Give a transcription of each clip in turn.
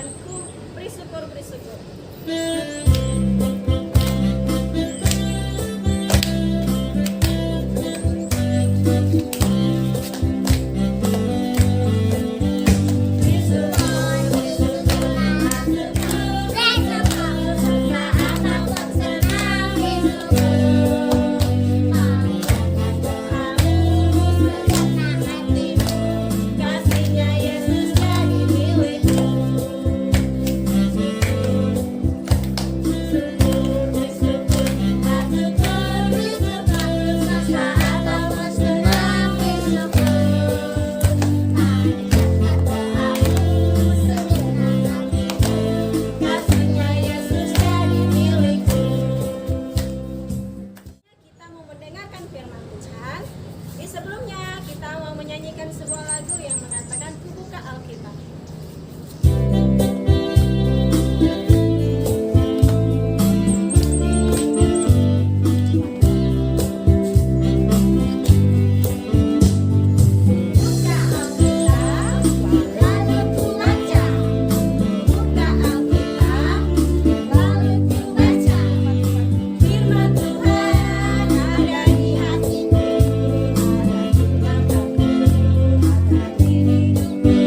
Tuhanku, beri syukur, beri syukur. Kasihnya Yesus jadi milikku. Kasihnya Yesus jadi milikku. Kita mau mendengarkan firman Tuhan. Di sebelumnya kita mau menyanyikan sebuah lagu yang mengatakan "Ku buka Alkitab". Buka Alkitab, lalu ku baca. Buka Alkitab, lalu ku baca. Firman Tuhan ada di hatiku, ada di mataku, ada di hidupku.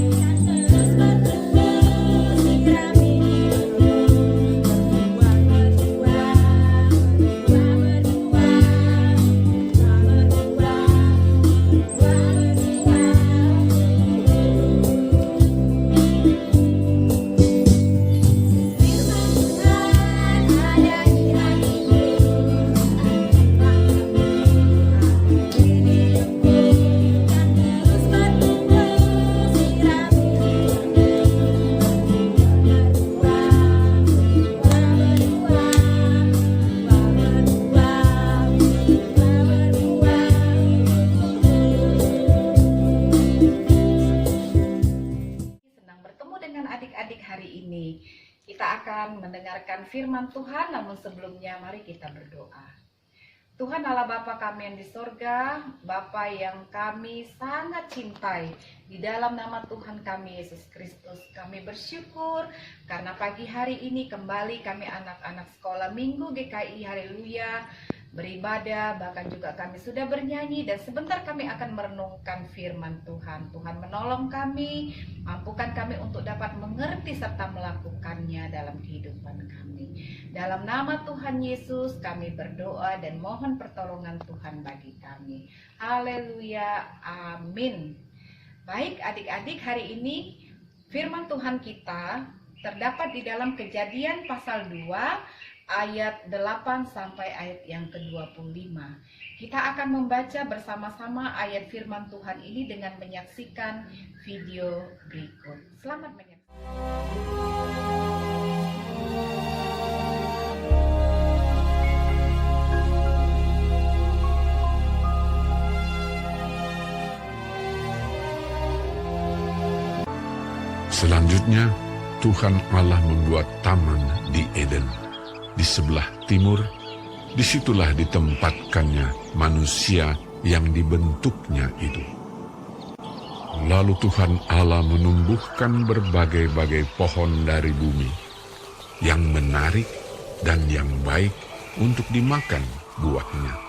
Dan terus bertumbuh, segera menyeruak, Senang bertemu dengan adik-adik hari ini. Kita akan mendengarkan firman Tuhan, namun sebelumnya mari kita berdoa. Tuhan Allah Bapa kami yang di sorga, Bapa yang kami sangat cintai, di dalam nama Tuhan kami Yesus Kristus, kami bersyukur karena pagi hari ini kembali kami anak-anak sekolah Minggu GKI, haleluya, beribadah, bahkan juga kami sudah bernyanyi dan sebentar kami akan merenungkan firman Tuhan. Tuhan menolong kami, mampukan kami untuk dapat mengerti serta melakukannya dalam kehidupan kami. Dalam nama Tuhan Yesus kami berdoa dan mohon pertolongan Tuhan bagi kami. Haleluya, amin. Baik adik-adik, hari ini firman Tuhan kita terdapat di dalam Kejadian pasal 2 ayat 8 sampai ayat yang ke-25. Kita akan membaca bersama-sama ayat firman Tuhan ini dengan menyaksikan video berikut. Selamat menyaksikan. Selanjutnya, Tuhan Allah membuat taman di Eden. Di sebelah timur, disitulah ditempatkannya manusia yang dibentuknya itu. Lalu Tuhan Allah menumbuhkan berbagai-bagai pohon dari bumi, yang menarik dan yang baik untuk dimakan buahnya.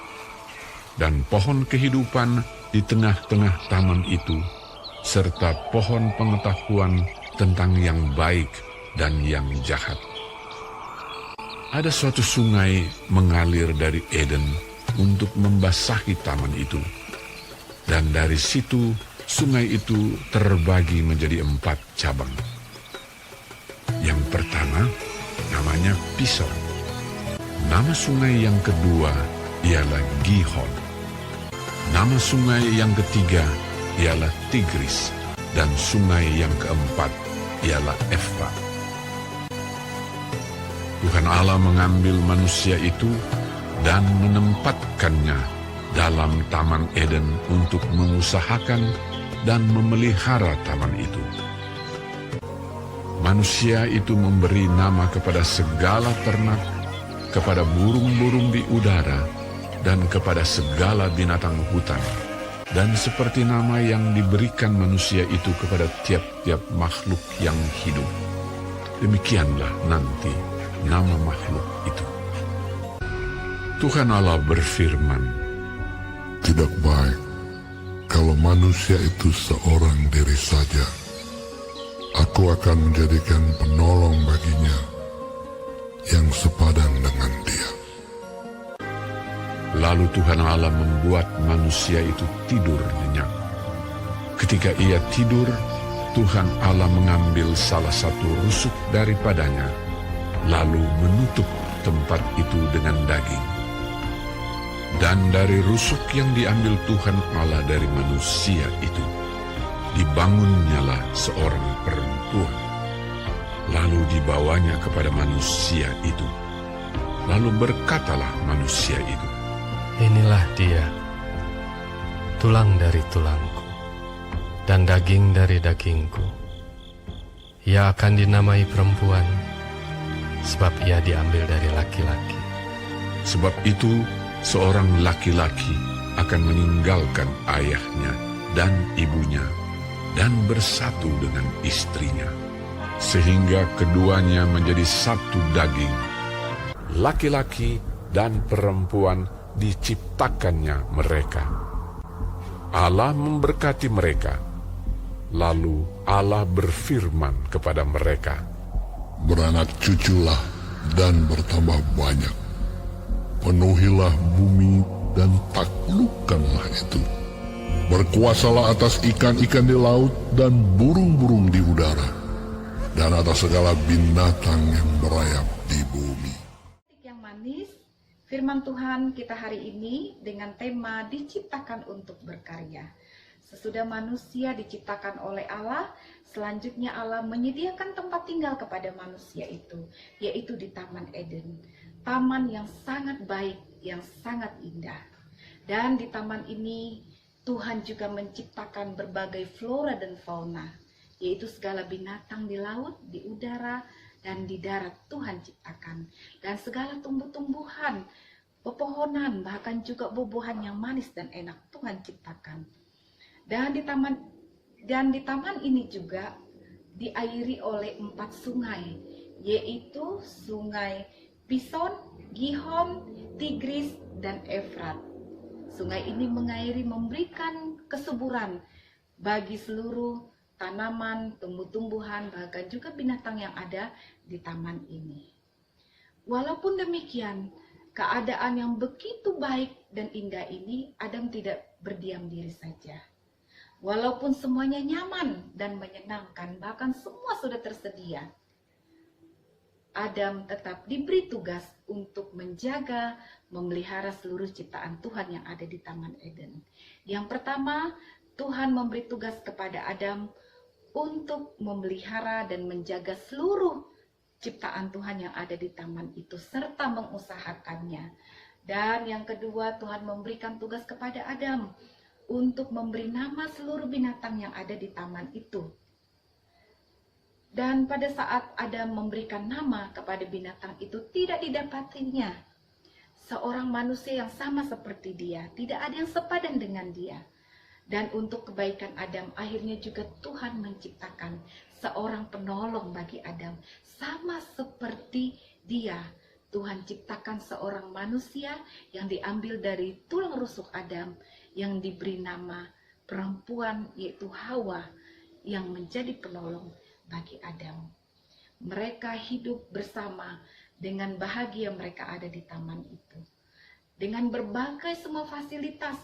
Dan pohon kehidupan di tengah-tengah taman itu, serta pohon pengetahuan tentang yang baik dan yang jahat. Ada suatu sungai mengalir dari Eden untuk membasahi taman itu. Dan dari situ, sungai itu terbagi menjadi 4 cabang. Yang pertama, namanya Pison. Nama sungai yang kedua ialah Gihon. Nama sungai yang ketiga ialah Tigris. Dan sungai yang keempat ialah Efrat. Tuhan Allah mengambil manusia itu dan menempatkannya dalam Taman Eden untuk mengusahakan dan memelihara taman itu. Manusia itu memberi nama kepada segala ternak, kepada burung-burung di udara, dan kepada segala binatang hutan. Dan seperti nama yang diberikan manusia itu kepada tiap-tiap makhluk yang hidup, demikianlah nanti nama makhluk itu. Tuhan Allah berfirman, Tidak baik kalau manusia itu seorang diri saja. Aku akan menjadikan penolong baginya yang sepadan dengan dia. Lalu Tuhan Allah membuat manusia itu tidur nyenyak. Ketika ia tidur, Tuhan Allah mengambil salah satu rusuk daripadanya, lalu menutup tempat itu dengan daging. Dan dari rusuk yang diambil Tuhan Allah dari manusia itu, dibangunnyalah seorang perempuan. Lalu dibawanya kepada manusia itu. Lalu berkatalah manusia itu, Inilah dia, tulang dari tulangku, dan daging dari dagingku. Ia akan dinamai perempuan, sebab ia diambil dari laki-laki. sebab itu seorang laki-laki akan meninggalkan ayahnya dan ibunya dan bersatu dengan istrinya, sehingga keduanya menjadi satu daging. Laki-laki dan perempuan diciptakannya mereka. Allah memberkati mereka. Lalu Allah berfirman kepada mereka, Beranak cuculah dan bertambah banyak. Penuhilah bumi dan taklukkanlah itu. Berkuasalah atas ikan-ikan di laut dan burung-burung di udara, dan atas segala binatang yang merayap di bumi. Yang manis, firman Tuhan kita hari ini dengan tema diciptakan untuk berkarya. Sesudah manusia diciptakan oleh Allah, selanjutnya Allah menyediakan tempat tinggal kepada manusia itu, yaitu di Taman Eden. Taman yang sangat baik, yang sangat indah. Dan di taman ini Tuhan juga menciptakan berbagai flora dan fauna, yaitu segala binatang di laut, di udara, dan di darat Tuhan ciptakan. Dan segala tumbuh-tumbuhan, pepohonan, bahkan juga buah-buahan yang manis dan enak Tuhan ciptakan. Dan di taman ini juga diairi oleh 4 sungai, yaitu sungai Pison, Gihon, Tigris, dan Efrat. Sungai ini mengairi, memberikan kesuburan bagi seluruh tanaman, tumbuh-tumbuhan, bahkan juga binatang yang ada di taman ini. Walaupun demikian, keadaan yang begitu baik dan indah ini, Adam tidak berdiam diri saja. Walaupun semuanya nyaman dan menyenangkan, bahkan semua sudah tersedia, Adam tetap diberi tugas untuk menjaga, memelihara seluruh ciptaan Tuhan yang ada di Taman Eden. Yang pertama, Tuhan memberi tugas kepada Adam untuk memelihara dan menjaga seluruh ciptaan Tuhan yang ada di taman itu, serta mengusahakannya. Dan yang kedua, Tuhan memberikan tugas kepada Adam untuk memberi nama seluruh binatang yang ada di taman itu. Dan pada saat Adam memberikan nama kepada binatang itu, tidak didapatinya seorang manusia yang sama seperti dia, tidak ada yang sepadan dengan dia. Dan untuk kebaikan Adam, akhirnya juga Tuhan menciptakan seorang penolong bagi Adam, sama seperti dia. Tuhan ciptakan seorang manusia yang diambil dari tulang rusuk Adam, yang diberi nama perempuan, yaitu Hawa, yang menjadi penolong bagi Adam. Mereka hidup bersama dengan bahagia, mereka ada di taman itu. Dengan berbagai semua fasilitas,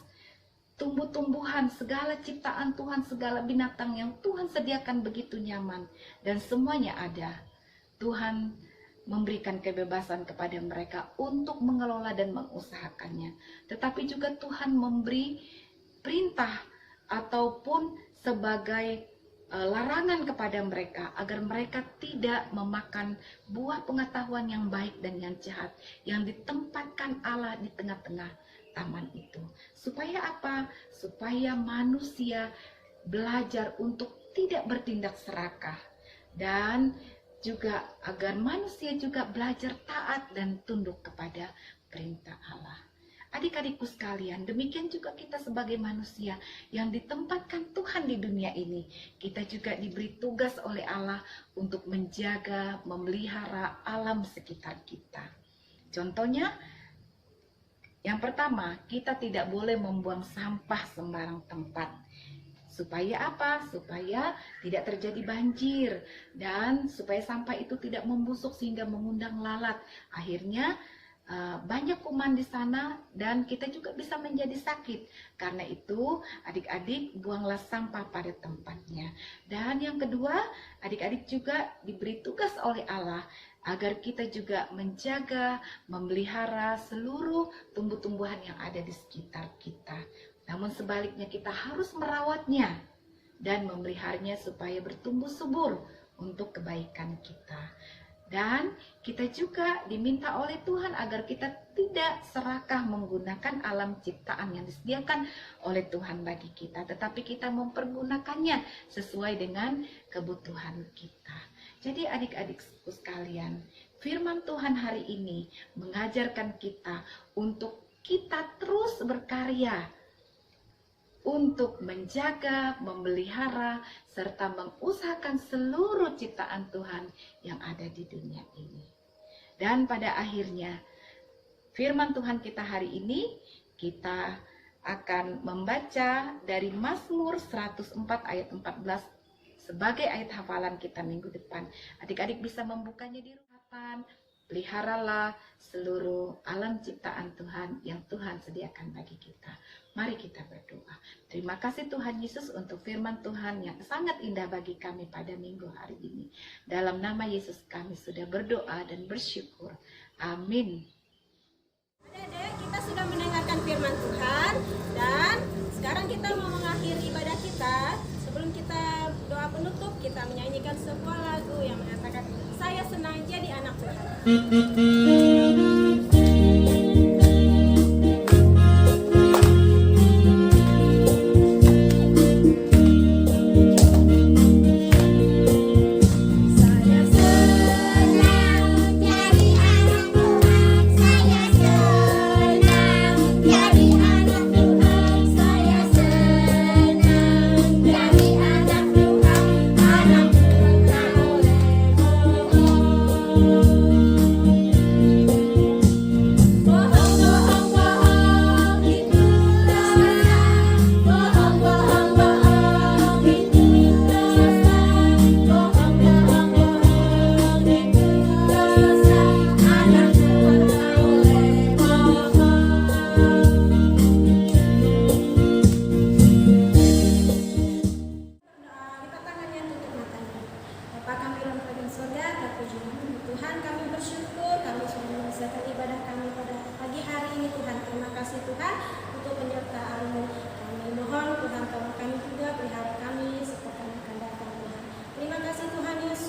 tumbuh-tumbuhan, segala ciptaan Tuhan, segala binatang yang Tuhan sediakan begitu nyaman, dan semuanya ada. Tuhan memberikan kebebasan kepada mereka untuk mengelola dan mengusahakannya. Tetapi juga Tuhan memberi perintah ataupun sebagai larangan kepada mereka agar mereka tidak memakan buah pengetahuan yang baik dan yang jahat yang ditempatkan Allah di tengah-tengah taman itu. Supaya apa? Supaya manusia belajar untuk tidak bertindak serakah, dan juga agar manusia juga belajar taat dan tunduk kepada perintah Allah. Adik-adikku sekalian, demikian juga kita sebagai manusia yang ditempatkan Tuhan di dunia ini. Kita juga diberi tugas oleh Allah untuk menjaga, memelihara alam sekitar kita. Contohnya, yang pertama, kita tidak boleh membuang sampah sembarang tempat. Supaya apa? Supaya tidak terjadi banjir dan supaya sampah itu tidak membusuk sehingga mengundang lalat. Akhirnya banyak kuman di sana dan kita juga bisa menjadi sakit. Karena itu, adik-adik buanglah sampah pada tempatnya. Dan yang kedua, adik-adik juga diberi tugas oleh Allah agar kita juga menjaga, memelihara seluruh tumbuh-tumbuhan yang ada di sekitar kita. Namun sebaliknya kita harus merawatnya dan memeliharanya supaya bertumbuh subur untuk kebaikan kita. Dan kita juga diminta oleh Tuhan agar kita tidak serakah menggunakan alam ciptaan yang disediakan oleh Tuhan bagi kita, tetapi kita mempergunakannya sesuai dengan kebutuhan kita. Jadi adik-adikku sekalian, firman Tuhan hari ini mengajarkan kita untuk kita terus berkarya untuk menjaga, memelihara, serta mengusahakan seluruh ciptaan Tuhan yang ada di dunia ini. Dan pada akhirnya, firman Tuhan kita hari ini, kita akan membaca dari Mazmur 104 ayat 14 sebagai ayat hafalan kita minggu depan. Adik-adik bisa membukanya di rumah. Peliharalah seluruh alam ciptaan Tuhan yang Tuhan sediakan bagi kita. Mari kita berdoa. Terima kasih Tuhan Yesus untuk firman Tuhan yang sangat indah bagi kami pada minggu hari ini. Dalam nama Yesus kami sudah berdoa dan bersyukur. Amin. Adik-adik, kita sudah mendengarkan firman Tuhan dan sekarang kita mau mengakhiri ibadah kita. Sebelum kita doa penutup, kita menyanyikan sebuah lagu yang mengatakan, "Saya senang jadi anak Tuhan." Terima kasih Tuhan Yesus.